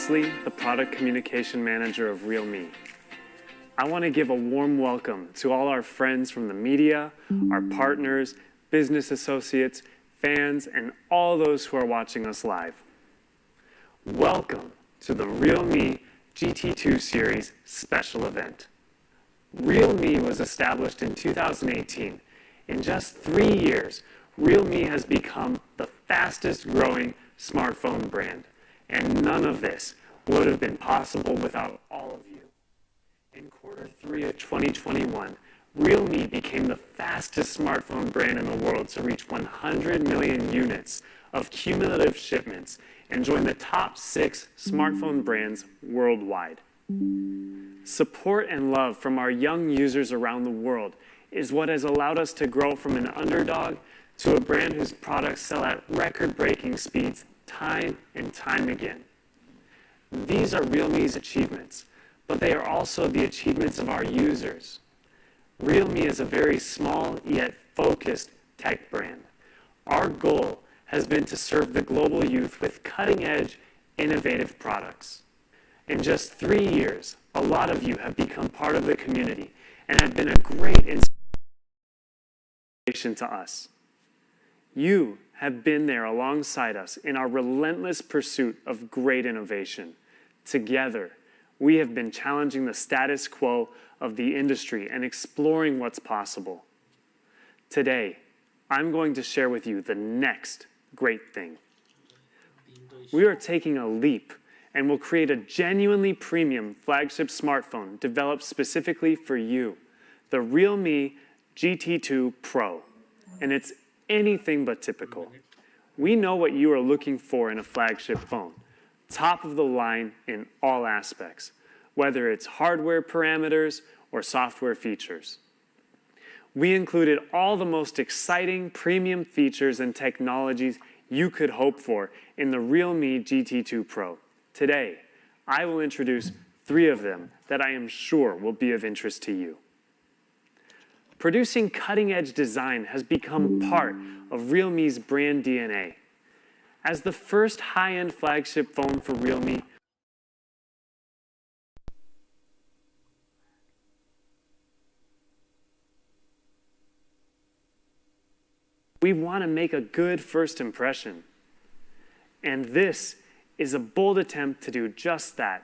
Wesley, the Product Communication Manager of realme. I want to give a warm welcome to all our friends from the media, our partners, business associates, fans, and all those who are watching us live. Welcome to the realme GT2 Series special event. realme was established in 2018. In just 3 years, realme has become the fastest growing smartphone brand. And none of this would have been possible without all of you. In Q3 of 2021, realme became the fastest smartphone brand in the world to reach 100 million units of cumulative shipments and join the top 6 smartphone brands worldwide. Support and love from our young users around the world is what has allowed us to grow from an underdog to a brand whose products sell at record-breaking speeds time and time again. These are realme's achievements, but they are also the achievements of our users. realme is a very small yet focused tech brand. Our goal has been to serve the global youth with cutting-edge, innovative products. In just 3 years, a lot of you have become part of the community and have been a great inspiration to us. You have been there alongside us in our relentless pursuit of great innovation. Together, we have been challenging the status quo of the industry and exploring what's possible. Today, I'm going to share with you the next great thing. We are taking a leap and will create a genuinely premium flagship smartphone developed specifically for you, the realme GT2 Pro. And it's anything but typical. We know what you are looking for in a flagship phone, top of the line in all aspects, whether it's hardware parameters or software features. We included all the most exciting premium features and technologies you could hope for in the realme GT2 Pro. Today, I will introduce 3 of them that I am sure will be of interest to you. Producing cutting-edge design has become part of realme's brand DNA. As the first high-end flagship phone for realme, we want to make a good first impression. And this is a bold attempt to do just that.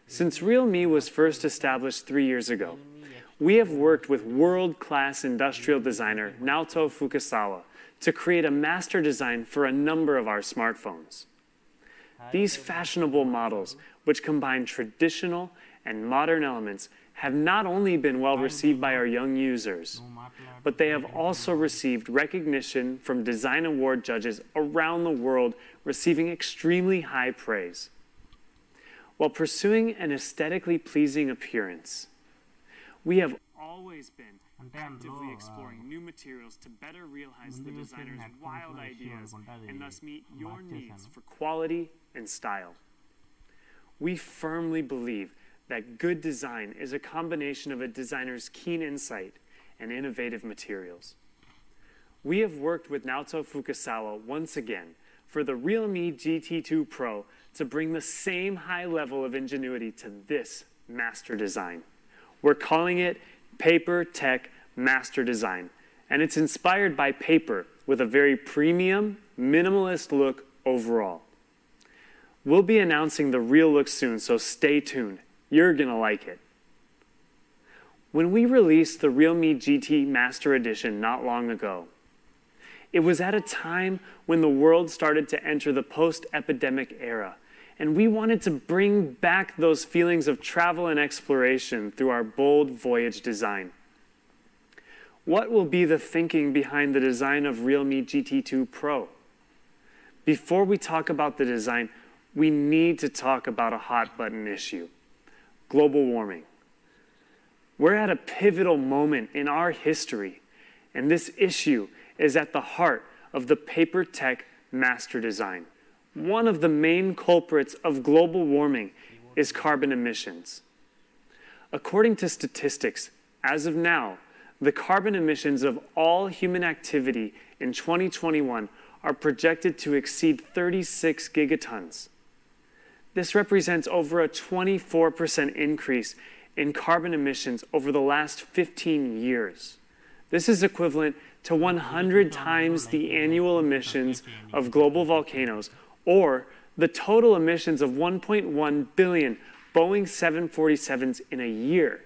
Since realme was first established 3 years ago, we have worked with world-class industrial designer Naoto Fukasawa to create a master design for a number of our smartphones. These fashionable models, which combine traditional and modern elements, have not only been well received by our young users, but they have also received recognition from design award judges around the world, receiving extremely high praise. While pursuing an aesthetically pleasing appearance, we have always been actively exploring new materials to better realize the designer's wild ideas and thus meet your needs for quality and style. We firmly believe that good design is a combination of a designer's keen insight and innovative materials. We have worked with Naoto Fukasawa once again for the realme GT2 Pro to bring the same high level of ingenuity to this master design. We're calling it Paper Tech Master Design, and it's inspired by paper with a very premium, minimalist look overall. We'll be announcing the real look soon, so stay tuned. You're gonna like it. When we released the realme GT Master Edition not long ago, it was at a time when the world started to enter the post-epidemic era, and we wanted to bring back those feelings of travel and exploration through our bold voyage design. What will be the thinking behind the design of realme GT2 Pro? Before we talk about the design, we need to talk about a hot button issue: global warming. We're at a pivotal moment in our history, and this issue is at the heart of the Paper Tech Master Design. One of the main culprits of global warming is carbon emissions. According to statistics, as of now, the carbon emissions of all human activity in 2021 are projected to exceed 36 gigatons. This represents over a 24% increase in carbon emissions over the last 15 years. This is equivalent to 100 times the annual emissions of global volcanoes, or the total emissions of 1.1 billion Boeing 747s in a year.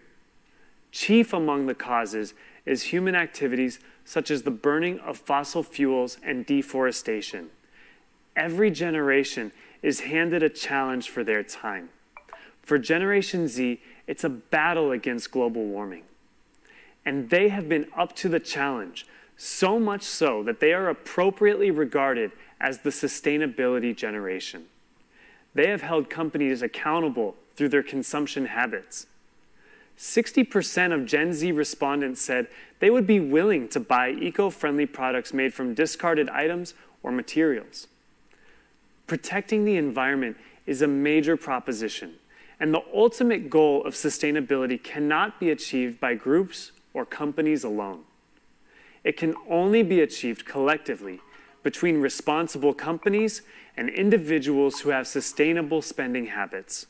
Chief among the causes is human activities such as the burning of fossil fuels and deforestation. Every generation is handed a challenge for their time. For Generation Z, it's a battle against global warming. And they have been up to the challenge, so much so that they are appropriately regarded as the sustainability generation. They have held companies accountable through their consumption habits. 60% of Gen Z respondents said they would be willing to buy eco-friendly products made from discarded items or materials. Protecting the environment is a major proposition, and the ultimate goal of sustainability cannot be achieved by groups or companies alone. It can only be achieved collectively between responsible companies and individuals who have sustainable spending habits.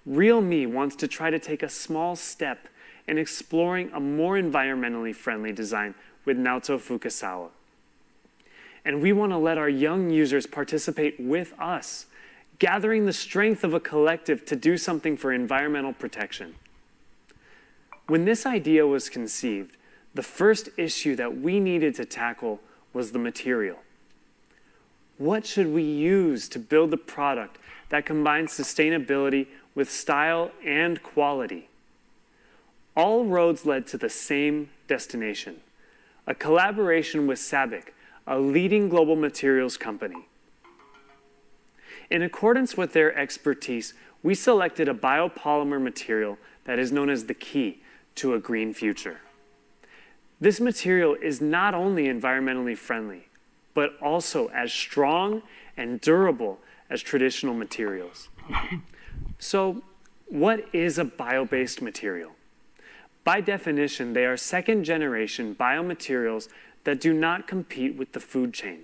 realme wants to try to take a small step in exploring a more environmentally friendly design with Naoto Fukasawa. And we want to let our young users participate with us, gathering the strength of a collective to do something for environmental protection. When this idea was conceived, the first issue that we needed to tackle was the material. What should we use to build a product that combines sustainability with style and quality? All roads led to the same destination, a collaboration with SABIC, a leading global materials company. In accordance with their expertise, we selected a biopolymer material that is known as the key to a green future. This material is not only environmentally friendly, but also as strong and durable as traditional materials. So, what is a bio-based material? By definition, they are second-generation biomaterials that do not compete with the food chain.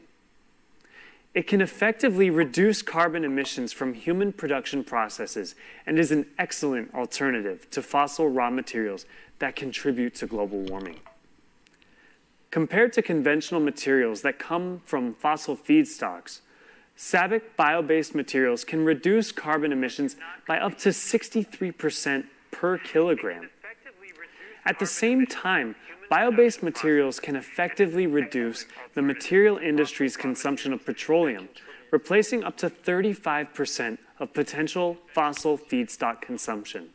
It can effectively reduce carbon emissions from human production processes and is an excellent alternative to fossil raw materials that contribute to global warming. Compared to conventional materials that come from fossil feedstocks, SABIC bio-based materials can reduce carbon emissions by up to 63% per kilogram. At the same time, bio-based materials can effectively reduce the material industry's consumption of petroleum, replacing up to 35% of potential fossil feedstock consumption.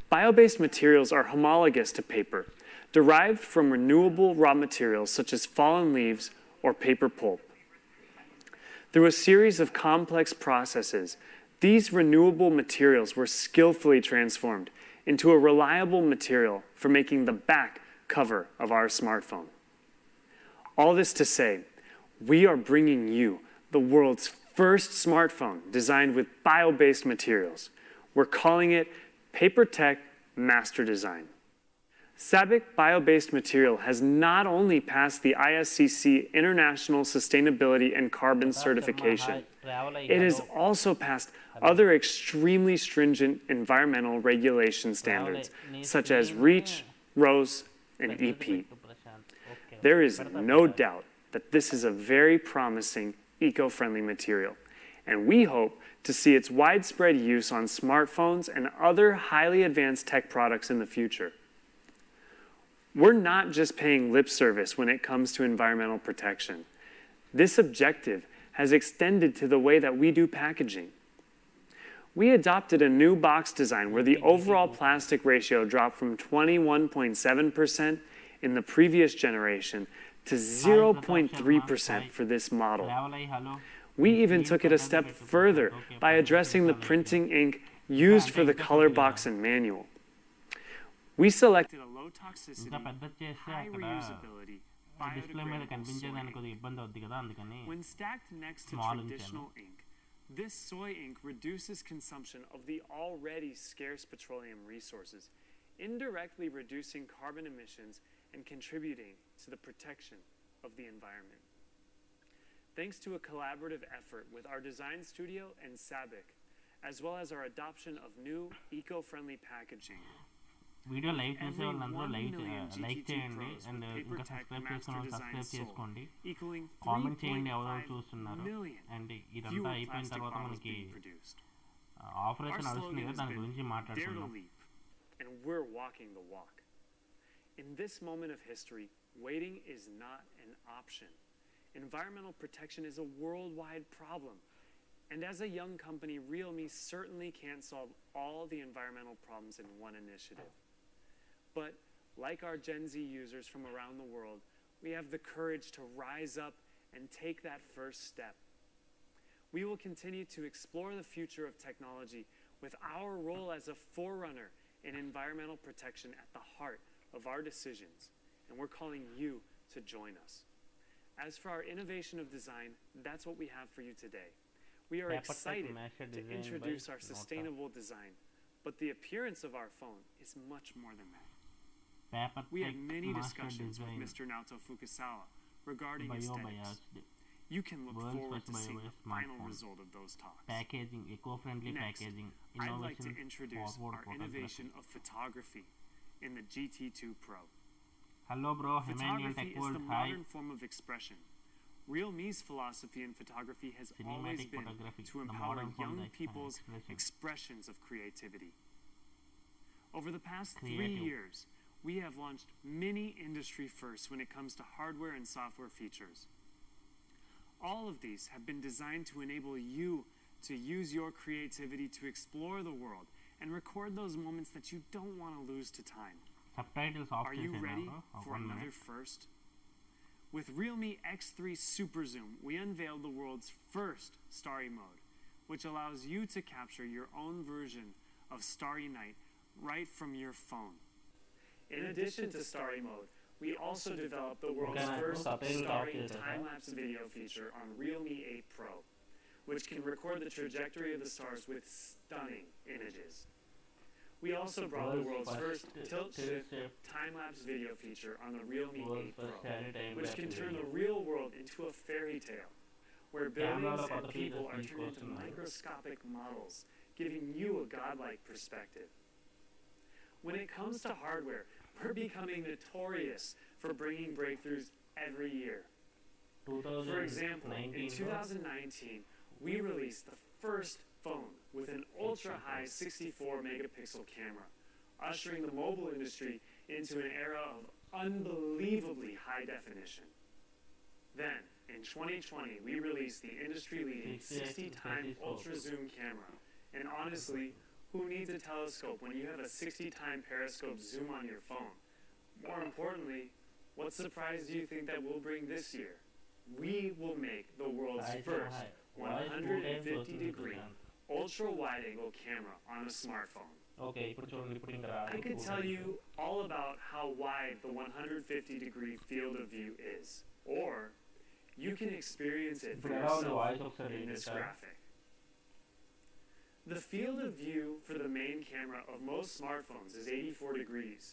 Bio-based materials are homologous to paper, derived from renewable raw materials such as fallen leaves or paper pulp. Through a series of complex processes, these renewable materials were skillfully transformed into a reliable material for making the back cover of our smartphone. All this to say, we are bringing you the world's first smartphone designed with bio-based materials. We're calling it PaperTech Master Design. SABIC bio-based material has not only passed the ISCC International Sustainability and Carbon Certification, it has also passed other extremely stringent environmental regulation standards, such as REACH, ROSE, and EPEAT. There is no doubt that this is a very promising, eco-friendly material, and we hope to see its widespread use on smartphones and other highly advanced tech products in the future. We're not just paying lip service when it comes to environmental protection. This objective has extended to the way that we do packaging. We adopted a new box design where the overall plastic ratio dropped from 21.7% in the previous generation to 0.3% for this model. We even took it a step further by addressing the printing ink used for the color box and manual. We selected a low toxicity, high reusability, biodegradable soy ink. When stacked next to traditional ink, this soy ink reduces consumption of the already scarce petroleum resources, indirectly reducing carbon emissions and contributing to the protection of the environment. thanks to a collaborative effort with our design studio and SABIC, as well as our adoption of new eco-friendly packaging. Video like చేసే Every వాళ్ళందరూ 1 like million చేయండి GT2 Pros and with ఇంకా PaperTech subscribe master చేసుకున్న design subscribe sold, చేసుకోండి, equaling comment చేయండి ఎవరెవరు 3.5 చూస్తున్నారు. million and ఇదంతా fewer అయిపోయిన plastic తర్వాత bottles మనకి being produced. ఆపరేషన్ Our నడుస్తుంది slogan కదా, has దాని గురించి been, "Dare to మాట్లాడుతున్నాం. leap," and we're walking the walk. In this moment of history, waiting is not an option. Environmental protection is a worldwide problem. And as a young company, realme certainly can't solve all the environmental problems in one initiative. But like our Gen Z users from around the world, we have the courage to rise up and take that first step. We will continue to explore the future of technology with our role as a forerunner in environmental protection at the heart of our decisions, and we're calling you to join us. As for our innovation of design, that's what we have for you today. We are excited to introduce our sustainable design, but the appearance of our phone is much more than that. We had many discussions with Mr. Naoto Fukasawa regarding aesthetics. You can look forward to seeing the final result of those talks. Packaging, eco-friendly Next, packaging, I'd like to innovation, introduce forward our photography. innovation of photography in the GT2 Pro. Hello bro, Emmanuel Photography Tech is World, the hi. modern form of expression. Realme's philosophy in photography has always Cinematic been photography, to the empower modern form young of people's expression. expressions of creativity. Over the past 3 Creative. years, we have launched many industry firsts when it comes to hardware and software features. All of these have been designed to enable you to use your creativity to explore the world and record those moments that you don't want to lose to time. Subtitles off Are you చేసేనా ready bro? for One another minute. first? With Realme X3 Super Zoom, we unveiled the world's first STARRY mode, which allows you to capture your own version of Starry Night right from your phone. In addition to STARRY mode, we also developed the world's first STARRY time-lapse video feature on Realme 8 Pro, which can record the trajectory of the stars with stunning images. We also brought the world's first tilt-shift time-lapse video feature on the Realme 8 Pro, which can turn the real world into a fairy tale, where billions of people are turned into microscopic models, giving you a godlike perspective. When it comes to hardware, we're becoming notorious for bringing breakthroughs every year. For example, in 2019, we released the first phone with an ultra-high 64-megapixel camera, ushering the mobile industry into an era of unbelievably high definition. Then, in 2020, we released the industry-leading 60-time ultra-zoom camera, and honestly, who needs a telescope when you have a 60-time periscope zoom on your phone? More importantly, what surprise do you think that we'll bring this year? We will make the world's first 150-degree ultra-wide-angle camera on a smartphone. Okay, ఇప్పుడు చూడండి, ఇప్పుడు ఇంకా I could tell you all about how wide the 150-degree field of view is, or you can experience it for yourself in this graphic. The field of view for the main camera of most smartphones is 84 degrees.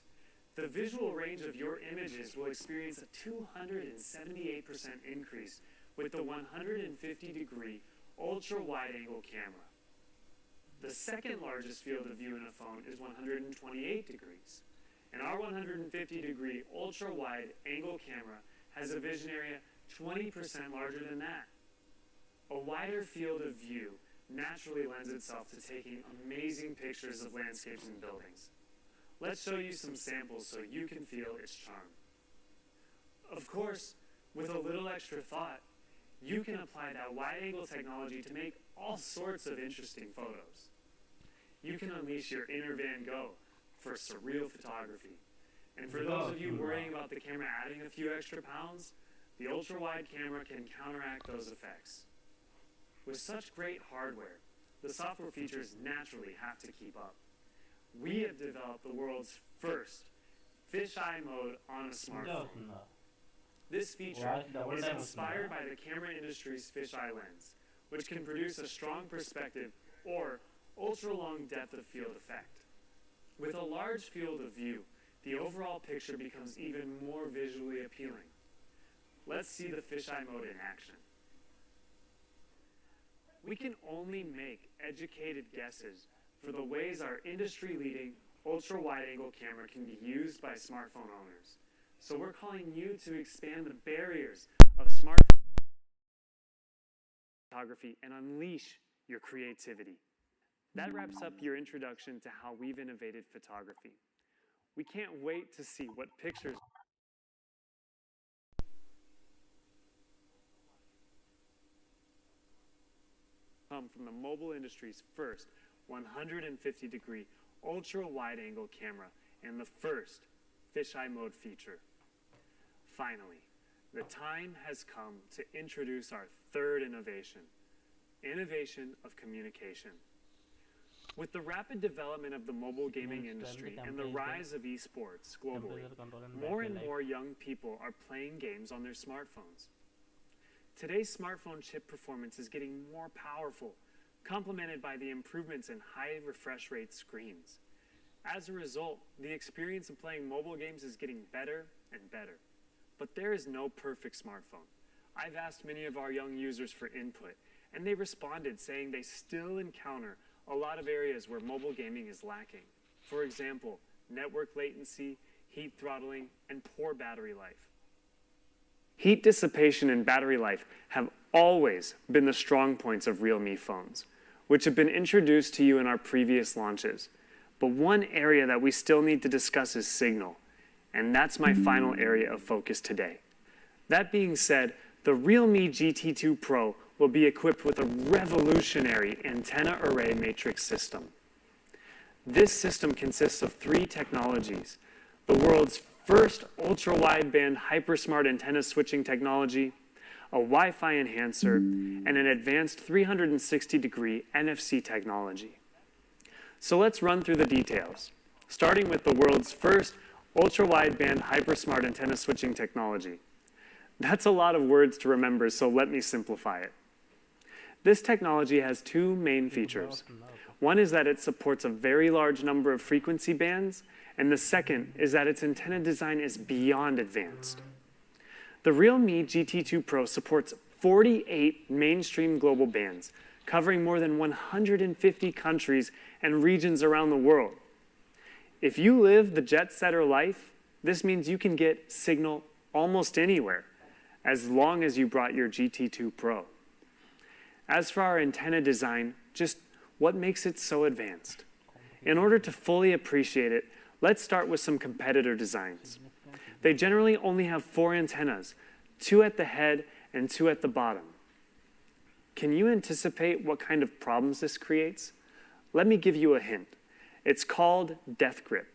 The visual range of your images will experience a 278% increase with the 150-degree ultra-wide-angle camera. The second largest field of view in a phone is 128 degrees, and our 150-degree ultra-wide-angle camera has a vision area 20% larger than that. A wider field of view naturally lends itself to taking amazing pictures of landscapes and buildings. Let's show you some samples so you can feel its charm. Of course, with a little extra thought, you can apply that wide-angle technology to make all sorts of interesting photos. You can unleash your inner Van Gogh for surreal photography. And for those of you worrying about the camera adding a few extra pounds, the ultra-wide camera can counteract those effects. With such great hardware, the software features naturally have to keep up. We have developed the world's first fisheye mode on a smartphone. This feature is inspired by the camera industry's fisheye lens, which can produce a strong perspective or ultra-long depth of field effect. With a large field of view, the overall picture becomes even more visually appealing. Let's see the fisheye mode in action. we can only make educated guesses for the ways our industry-leading ultra-wide-angle camera can be used by smartphone owners. So we're calling you to expand the barriers of smartphone photography and unleash your creativity. That wraps up your introduction to how we've innovated photography. We can't wait to see what pictures come from the mobile industry's first 150-degree ultra-wide-angle camera and the first fisheye mode feature. Finally, the time has come to introduce our third innovation of communication. With the rapid development of the mobile gaming industry and the rise of esports globally, more and more young people are playing games on their smartphones. Today's smartphone chip performance is getting more powerful, complemented by the improvements in high refresh rate screens. As a result, the experience of playing mobile games is getting better and better. But there is no perfect smartphone. I've asked many of our young users for input, and they responded saying they still encounter a lot of areas where mobile gaming is lacking. For example, network latency, heat throttling, and poor battery life. Heat dissipation and battery life have always been the strong points of realme phones, which have been introduced to you in our previous launches. But one area that we still need to discuss is signal, and that's my final area of focus today. That being said, the Realme GT2 Pro will be equipped with a revolutionary antenna array matrix system. This system consists of 3 technologies: the world's first ultra-wideband hypersmart antenna switching technology, a Wi-Fi enhancer, and an advanced 360-degree NFC technology. So let's run through the details, starting with the world's first ultra-wideband hypersmart antenna switching technology. That's a lot of words to remember, so let me simplify it. This technology has 2 main features. One is that it supports a very large number of frequency bands, and the second is that its antenna design is beyond advanced. The Realme GT2 Pro supports 48 mainstream global bands, covering more than 150 countries and regions around the world. If you live the jet-setter life, this means you can get signal almost anywhere, as long as you brought your GT2 Pro. As for our antenna design, just what makes it so advanced? In order to fully appreciate it, let's start with some competitor designs. They generally only have 4 antennas, 2 at the head and 2 at the bottom. Can you anticipate what kind of problems this creates? Let me give you a hint. It's called death grip.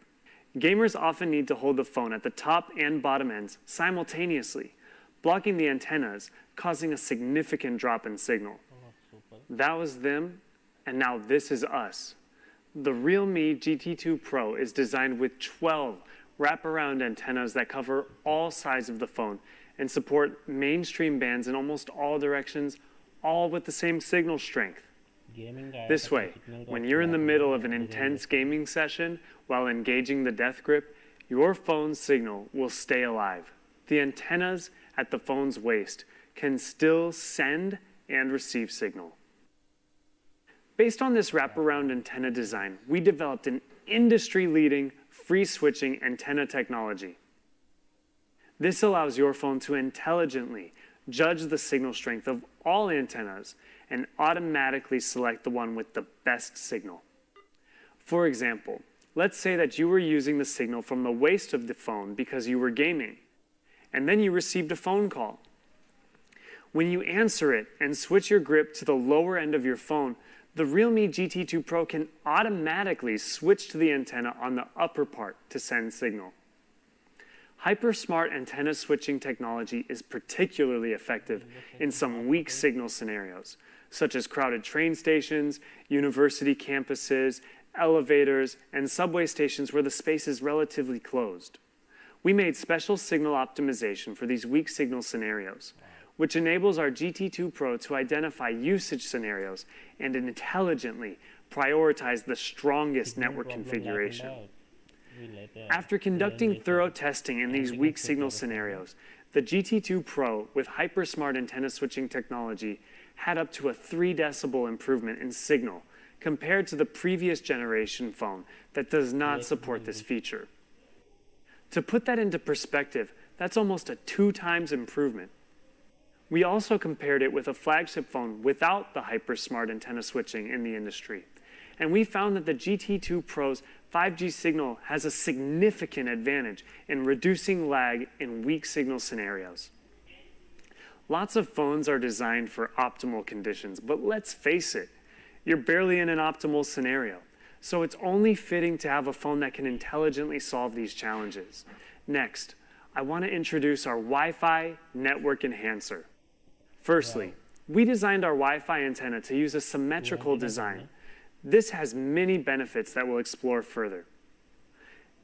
Gamers often need to hold the phone at the top and bottom ends simultaneously, blocking the antennas, causing a significant drop in signal. That was them, and now this is us. The Realme GT2 Pro is designed with 12 wraparound antennas that cover all sides of the phone and support mainstream bands in almost all directions, all with the same signal strength. This way, when you're in the middle of an intense gaming session while engaging the death grip, your phone's signal will stay alive. The antennas at the phone's waist can still send and receive signal. Based on this wraparound antenna design, we developed an industry-leading free-switching antenna technology. This allows your phone to intelligently judge the signal strength of all antennas and automatically select the one with the best signal. For example, let's say that you were using the signal from the waist of the phone because you were gaming, and then you received a phone call. When you answer it and switch your grip to the lower end of your phone, the Realme GT2 Pro can automatically switch to the antenna on the upper part to send signal. Hypersmart antenna switching technology is particularly effective in some weak signal scenarios, such as crowded train stations, university campuses, elevators, and subway stations where the space is relatively closed. We made special signal optimization for these weak signal scenarios, which enables our GT2 Pro to identify usage scenarios and intelligently prioritize the strongest network configuration. After conducting thorough testing in these weak signal scenarios, the GT2 Pro with hypersmart antenna switching technology had up to a 3 decibel improvement in signal compared to the previous generation phone that does not support this feature. To put that into perspective, that's almost a 2 times improvement. We also compared it with a flagship phone without the hyper-smart antenna switching in the industry, and we found that the GT2 Pro's 5G signal has a significant advantage in reducing lag in weak signal scenarios. Lots of phones are designed for optimal conditions, but let's face it, you're barely in an optimal scenario, so it's only fitting to have a phone that can intelligently solve these challenges. Next, I want to introduce our Wi-Fi network enhancer. Firstly, we designed our Wi-Fi antenna to use a symmetrical design. This has many benefits that we'll explore further.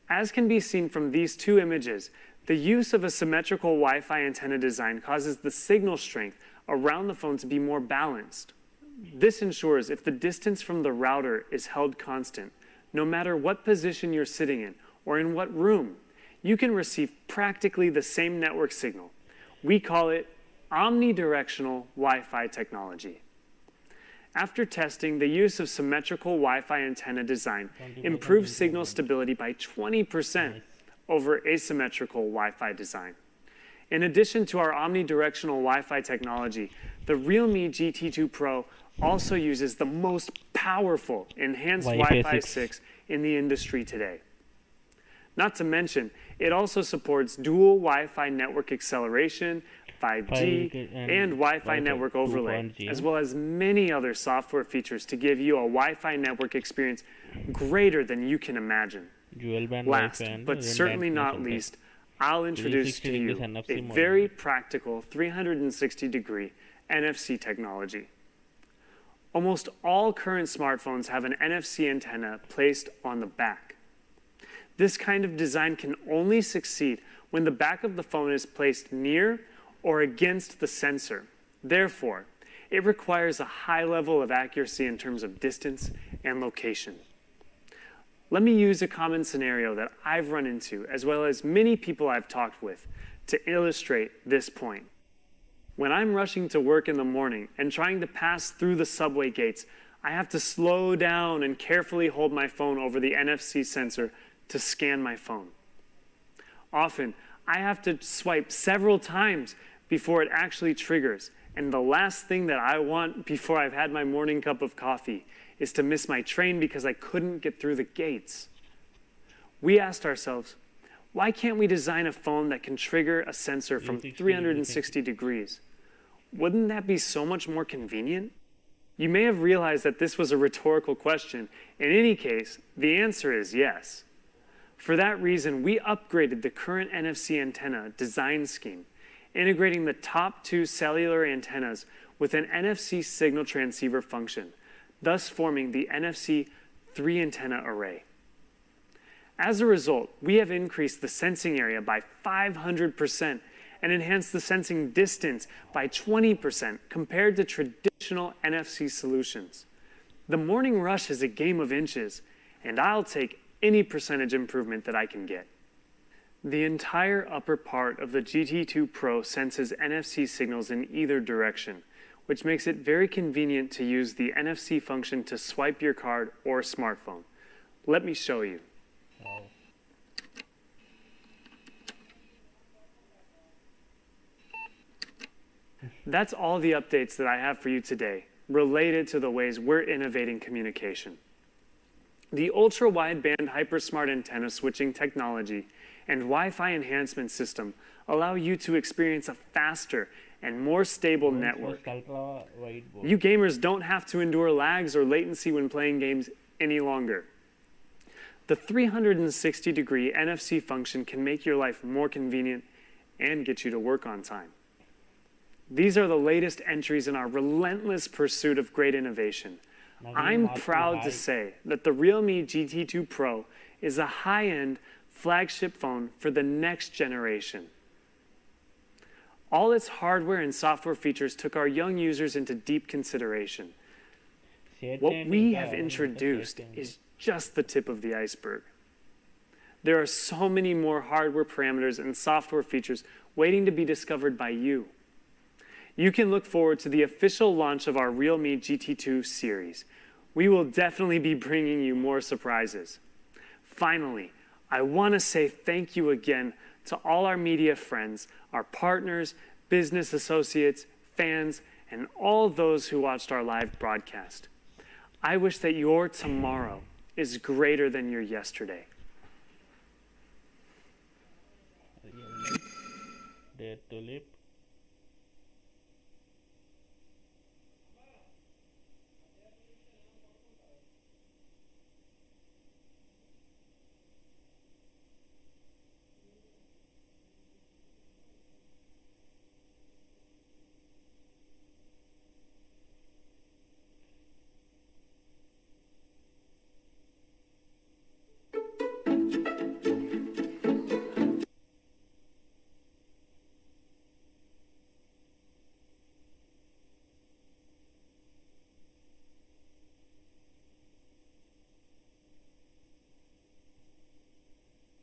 As can be seen from these 2 images, the use of a symmetrical Wi-Fi antenna design causes the signal strength around the phone to be more balanced. This ensures if the distance from the router is held constant, no matter what position you're sitting in or in what room, you can receive practically the same network signal. We call it omnidirectional Wi-Fi technology. After testing, the use of symmetrical Wi-Fi antenna design improves signal stability by 20% over asymmetrical Wi-Fi design. In addition to our omnidirectional Wi-Fi technology, the realme GT2 Pro also uses the most powerful enhanced Wi-Fi 6 in the industry today. Not to mention, it also supports dual Wi-Fi network acceleration, 5G, and Wi-Fi network overlay, as well as many other software features to give you a Wi-Fi network experience greater than you can imagine. Last, but certainly not least, I'll introduce to you a very practical 360-degree NFC technology. Almost all current smartphones have an NFC antenna placed on the back. This kind of design can only succeed when the back of the phone is placed near or against the sensor. Therefore, it requires a high level of accuracy in terms of distance and location. Let me use a common scenario that I've run into, as well as many people I've talked with, to illustrate this point. When I'm rushing to work in the morning and trying to pass through the subway gates, I have to slow down and carefully hold my phone over the NFC sensor to scan my phone. Often, I have to swipe several times before it actually triggers, and the last thing that I want before I've had my morning cup of coffee is to miss my train because I couldn't get through the gates. We asked ourselves, why can't we design a phone that can trigger a sensor from 360 degrees? Wouldn't that be so much more convenient? You may have realized that this was a rhetorical question. In any case, the answer is yes. For that reason, we upgraded the current NFC antenna design scheme, integrating the top 2 cellular antennas with an NFC signal transceiver function, thus forming the NFC 3-antenna array. As a result, we have increased the sensing area by 500% and enhanced the sensing distance by 20% compared to traditional NFC solutions. The morning rush is a game of inches, and I'll take any percentage improvement that I can get. The entire upper part of the GT2 Pro senses NFC signals in either direction, which makes it very convenient to use the NFC function to swipe your card or smartphone. Let me show you. That's all the updates that I have for you today related to the ways we're innovating communication. The ultra-wideband hypersmart antenna switching technology and Wi-Fi enhancement system allow you to experience a faster and more stable network. You gamers don't have to endure lags or latency when playing games any longer. The 360-degree NFC function can make your life more convenient and get you to work on time. These are the latest entries in our relentless pursuit of great innovation. I'm proud to say that the realme GT2 Pro is a high-end flagship phone for the next generation. All its hardware and software features took our young users into deep consideration. What we have introduced is just the tip of the iceberg. There are so many more hardware parameters and software features waiting to be discovered by you. You can look forward to the official launch of our realme GT2 series. We will definitely be bringing you more surprises. Finally, I want to say thank you again to all our media friends, our partners, business associates, fans, and all those who watched our live broadcast. I wish that your tomorrow is greater than your yesterday. Dare to live.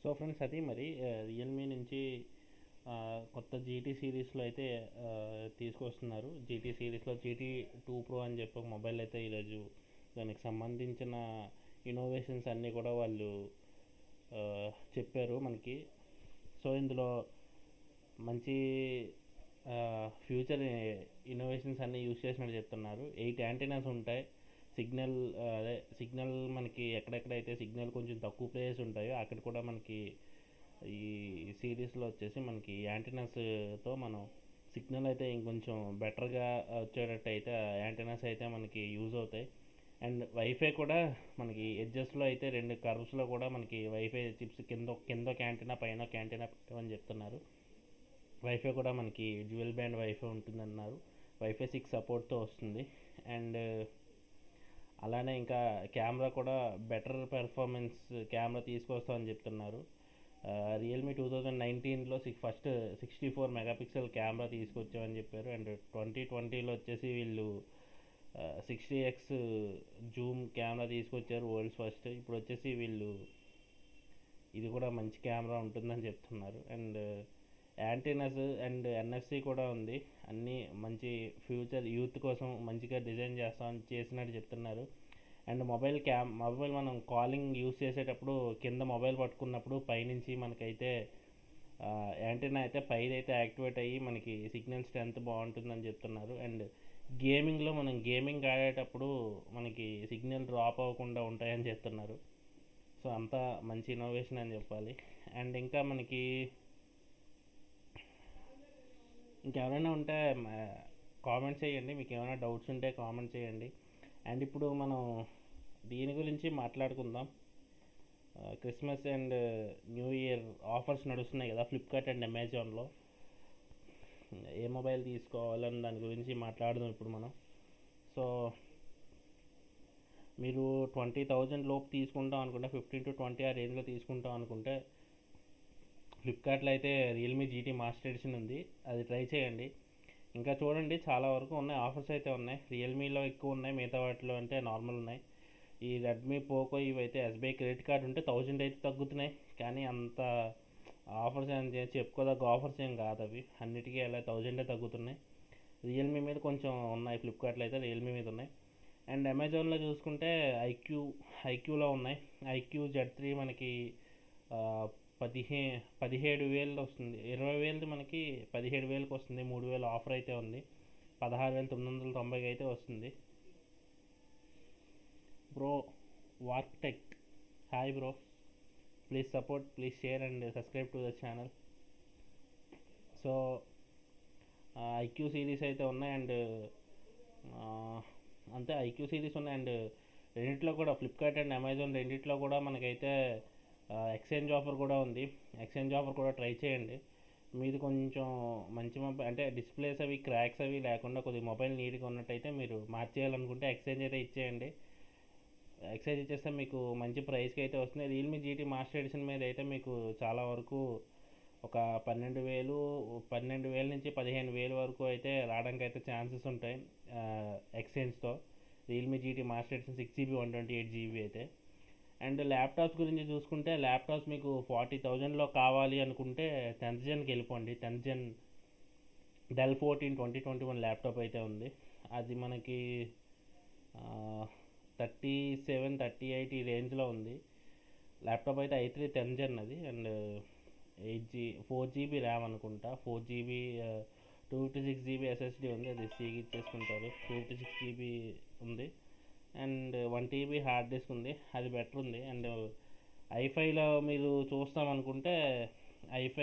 So friends, అది మరి Realme నుంచి కొత్త GT సిరీస్లో అయితే తీసుకొస్తున్నారు. GT సిరీస్లో GT2 Pro అని చెప్పి ఒక మొబైల్ అయితే ఈరోజు దానికి సంబంధించిన ఇన్నోవేషన్స్ అన్నీ కూడా వాళ్ళు చెప్పారు మనకి. సో ఇందులో మంచి ఫ్యూచర్ ఇన్నోవేషన్స్ అన్నీ యూజ్ చేసినట్టు చెప్తున్నారు. 8 యాంటీనాస్ ఉంటాయి. సిగ్నల్ మనకి ఎక్కడెక్కడైతే సిగ్నల్ కొంచెం తక్కువ ప్లేస్ ఉంటాయో అక్కడ కూడా మనకి ఈ సిరీస్లో వచ్చేసి మనకి యాంటీనాస్తో మనం సిగ్నల్ అయితే ఇంకొంచెం బెటర్గా వచ్చేటట్టు అయితే యాంటీనాస్ అయితే మనకి యూజ్ అవుతాయి. అండ్ వైఫై కూడా మనకి ఎడ్జెస్లో అయితే 2 కర్వ్స్లో కూడా మనకి వైఫై చిప్స్ కింద ఒక యాంటీనా పైన ఒక యాంటీనా పెట్టమని చెప్తున్నారు. వైఫై కూడా మనకి డ్యూయల్ బ్యాండ్ వైఫై ఉంటుందన్నారు. వైఫై 6 సపోర్ట్తో వస్తుంది. అండ్ అలానే ఇంకా కెమెరా కూడా బెటర్ పెర్ఫార్మెన్స్ కెమెరా తీసుకొస్తామని చెప్తున్నారు. రియల్మీ 2019లో ఫస్ట్ 64 మెగాపిక్సెల్ కెమెరా తీసుకొచ్చామని చెప్పారు. అండ్ 2020లో వచ్చేసి వీళ్ళు 60x జూమ్ కెమెరా తీసుకొచ్చారు, వరల్డ్స్ ఫస్ట్. ఇప్పుడు వచ్చేసి వీళ్ళు ఇది కూడా మంచి కెమెరా ఉంటుందని చెప్తున్నారు. అండ్ యాంటీనాస్ అండ్ NFC కూడా ఉంది. అన్నీ మంచి ఫ్యూచర్ యూత్ కోసం మంచిగా డిజైన్ చేసినట్టు చెప్తున్నారు. అండ్ మొబైల్ మనం కాలింగ్ యూస్ చేసేటప్పుడు కింద మొబైల్ పట్టుకున్నప్పుడు పైనుంచి మనకైతే యాంటీనా అయితే పైదైతే యాక్టివేట్ అయ్యి మనకి సిగ్నల్ స్ట్రెంత్ బాగుంటుందని చెప్తున్నారు. అండ్ గేమింగ్లో మనం గేమింగ్ ఆడేటప్పుడు మనకి సిగ్నల్ డ్రాప్ అవ్వకుండా ఉంటాయని చెప్తున్నారు. సో అంతా మంచి ఇన్నోవేషన్ అని చెప్పాలి. అండ్ ఇంకా మనకి ఇంకెవరైనా ఉంటే కామెంట్ చేయండి. మీకు ఏమైనా డౌట్స్ ఉంటే కామెంట్ చేయండి. అండ్ ఇప్పుడు మనం దీని గురించి మాట్లాడుకుందాం. Christmas and new year offers నడుస్తున్నాయి కదా ఫ్లిప్కార్ట్ అండ్ అమెజాన్లో. ఏ మొబైల్ తీసుకోవాలని దాని గురించి మాట్లాడదాం ఇప్పుడు మనం. సో మీరు 20,000 లోపు తీసుకుంటాం అనుకుంటే 15 to 20 ఆ రేంజ్లో తీసుకుంటాం అనుకుంటే ఫ్లిప్కార్ట్లో అయితే రియల్మీ GT మాస్టర్ ఎడిషన్ ఉంది, అది ట్రై చేయండి. ఇంకా చూడండి, చాలా వరకు ఉన్నాయి, ఆఫర్స్ అయితే ఉన్నాయి. రియల్మీలో ఎక్కువ ఉన్నాయి, మిగతా వాటిలో అంటే నార్మల్ ఉన్నాయి. ఈ రెడ్మీ పోకో ఇవైతే SBI క్రెడిట్ కార్డు ఉంటే 1000 అయితే తగ్గుతున్నాయి. కానీ అంత ఆఫర్స్ అని చెప్పుకోదగ్గ ఆఫర్స్ ఏం కాదు అవి. అన్నిటికీ అలా 1000 తగ్గుతున్నాయి. రియల్మీ మీద కొంచెం ఉన్నాయి, ఫ్లిప్కార్ట్లో అయితే రియల్మీ మీద ఉన్నాయి. అండ్ అమెజాన్లో చూసుకుంటే ఐక్యూలో ఉన్నాయి. ఐక్యూ Z3 మనకి 17,000 వస్తుంది. 20,000 మనకి 17,000కి వస్తుంది. 3,000 ఆఫర్ అయితే ఉంది. 16,990 అయితే వస్తుంది. బ్రో వార్టెక్, hi bro, please support, please share and subscribe to the channel. So iQOO series అయితే ఉన్నాయి. అండ్ అంతే ఐక్యూ సిరీస్ ఉన్నాయి. అండ్ రెండిట్లో కూడా ఫ్లిప్కార్ట్ అండ్ అమెజాన్ రెండిట్లో కూడా మనకైతే ఎక్స్చేంజ్ ఆఫర్ కూడా ఉంది. ఎక్స్చేంజ్ ఆఫర్ కూడా ట్రై చేయండి. మీది కొంచెం మంచి మొబైల్ అంటే డిస్ప్లేస్ అవి క్రాక్స్ అవి లేకుండా కొద్దిగా మొబైల్ నీట్గా ఉన్నట్టయితే మీరు మార్చేయాలనుకుంటే ఎక్స్చేంజ్ అయితే ఇచ్చేయండి. ఎక్స్చేంజ్ ఇచ్చేస్తే మీకు మంచి ప్రైస్కి అయితే వస్తుంది. రియల్మీ GT మాస్టర్ ఎడిషన్ మీద అయితే మీకు చాలా వరకు ఒక 12,000 నుంచి 15,000 వరకు అయితే రావడానికి అయితే ఛాన్సెస్ ఉంటాయి ఎక్స్చేంజ్తో. Realme GT master edition 6GB 128GB అయితే. అండ్ ల్యాప్టాప్స్ గురించి చూసుకుంటే ల్యాప్టాప్స్ మీకు 40,000లో కావాలి అనుకుంటే 10th Genకి వెళ్ళిపోండి. డెల్ 2021 ల్యాప్టాప్ అయితే ఉంది. అది మనకి 37-38 ఈ రేంజ్లో ఉంది. ల్యాప్టాప్ అయితే i3 10th gen అది, అండ్ 4 GB ర్యామ్ అనుకుంటా, 4 GB 256 GB SSD ఉంది. అది సీకి ఇచ్చేసుకుంటారు. 256 GB ఉంది, అండ్ 1 TB హార్డ్ డిస్క్ ఉంది. అది బెటర్ ఉంది. అండ్ i5లో మీరు చూస్తామనుకుంటే i5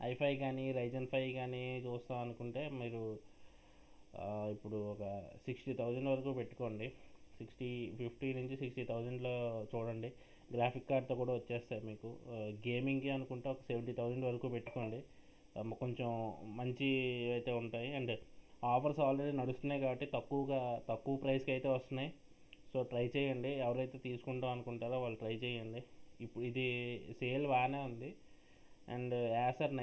i5 కానీ Ryzen 5 కానీ చూస్తాం అనుకుంటే మీరు ఇప్పుడు ఒక 60,000 వరకు పెట్టుకోండి. 50 నుంచి 60,000లో చూడండి. గ్రాఫిక్ కార్డ్తో కూడా వచ్చేస్తాయి మీకు. గేమింగ్కి అనుకుంటే ఒక 70,000 వరకు పెట్టుకోండి. కొంచెం మంచి అయితే ఉంటాయి. అండ్ ఆఫర్స్ ఆల్రెడీ నడుస్తున్నాయి కాబట్టి తక్కువ ప్రైస్కి అయితే వస్తున్నాయి. సో ట్రై చేయండి. ఎవరైతే తీసుకుంటాం అనుకుంటారో వాళ్ళు ట్రై చేయండి. ఇప్పుడు ఇది సేల్ బాగానే ఉంది. And Acer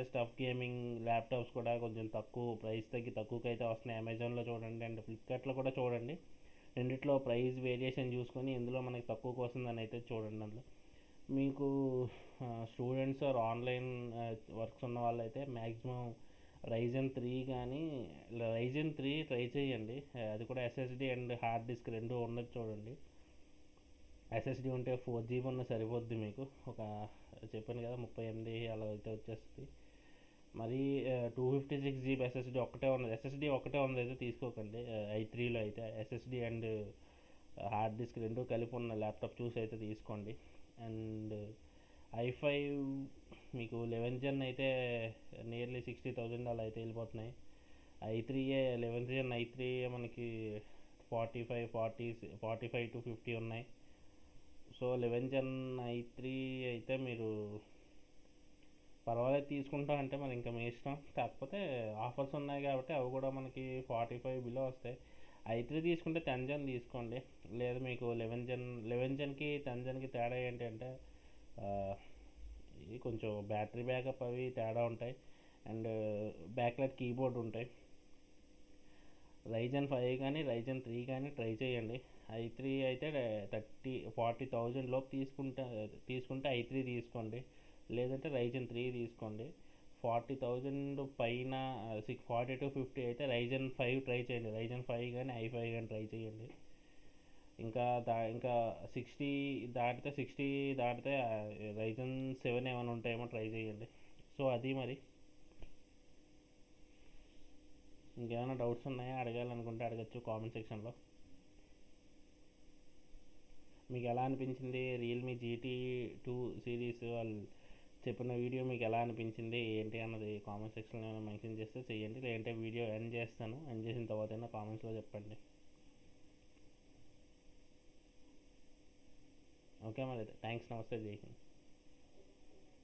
stuff gaming laptops కూడా కొంచెం తక్కువకి అయితే వస్తున్నాయి. అమెజాన్లో చూడండి, అండ్ ఫ్లిప్కార్ట్లో కూడా చూడండి. రెండిట్లో ప్రైస్ వేరియేషన్ చూసుకొని ఇందులో మనకి తక్కువకి వస్తుందని అయితే చూడండి. అందులో మీకు స్టూడెంట్స్ ఆర్ ఆన్లైన్ వర్క్స్ ఉన్న వాళ్ళైతే మ్యాక్సిమం Ryzen 3 కానీ Ryzen 3 ట్రై చేయండి. అది కూడా SSD అండ్ హార్డ్ డిస్క్ రెండు ఉన్నది చూడండి. SSD ఉంటే 4 GB ఉన్న సరిపోద్ది మీకు. ఒక చెప్పాను కదా 38 అలా అయితే వచ్చేస్తుంది. మరి 256 GB SSD ఒకటే ఉన్నది అయితే తీసుకోకండి. i3లో అయితే SSD అండ్ హార్డ్ డిస్క్ రెండు కలిపి ఉన్న ల్యాప్టాప్ చూసి అయితే తీసుకోండి. అండ్ i5 మీకు 11th gen అయితే నియర్లీ 60,000 అలా అయితే వెళ్ళిపోతున్నాయి. i3 11th gen i3 మనకి 45 to 50 ఉన్నాయి. సో 11th gen i3 అయితే మీరు పర్వాలేదు తీసుకుంటాం అంటే మరి ఇంకా మీ ఇష్టం. కాకపోతే ఆఫర్స్ ఉన్నాయి కాబట్టి అవి కూడా మనకి 45 బిలో వస్తాయి. i3 తీసుకుంటే 10th gen తీసుకోండి. లేదా మీకు 11th genకి 10th genకి తేడా ఏంటంటే ఇది కొంచెం బ్యాటరీ బ్యాకప్ అవి తేడా ఉంటాయి. అండ్ బ్యాక్లైట్ కీబోర్డ్ ఉంటాయి. Ryzen 5 కానీ Ryzen 3 కానీ ట్రై చేయండి. i3 అయితే 40,000 లోపు తీసుకుంటే i3 తీసుకోండి. లేదంటే Ryzen 3 తీసుకోండి. 40,000 పైన 40 to 50 అయితే Ryzen 5 ట్రై చేయండి. Ryzen 5 కానీ i5 కానీ ట్రై చేయండి. ఇంకా 60 దాటితే Ryzen 7 ఏమైనా ఉంటాయేమో ట్రై చేయండి. సో అది మరి. ఇంకేమైనా డౌట్స్ ఉన్నాయా, అడగాలనుకుంటే అడగచ్చు కామెంట్ సెక్షన్లో. మీకు ఎలా అనిపించింది రియల్మీ GT2 సిరీస్ వాళ్ళు చెప్పిన వీడియో? మీకు ఎలా అనిపించింది ఏంటి అన్నది కామెంట్ సెక్షన్లో ఏమైనా మెన్షన్ చేస్తే చేయండి. లేదంటే వీడియో ఎండ్ చేస్తాను. ఎండ్ చేసిన తర్వాత అయినా కామెంట్స్లో చెప్పండి. ఓకే మరి, థ్యాంక్స్. నమస్తే, జై హింద్.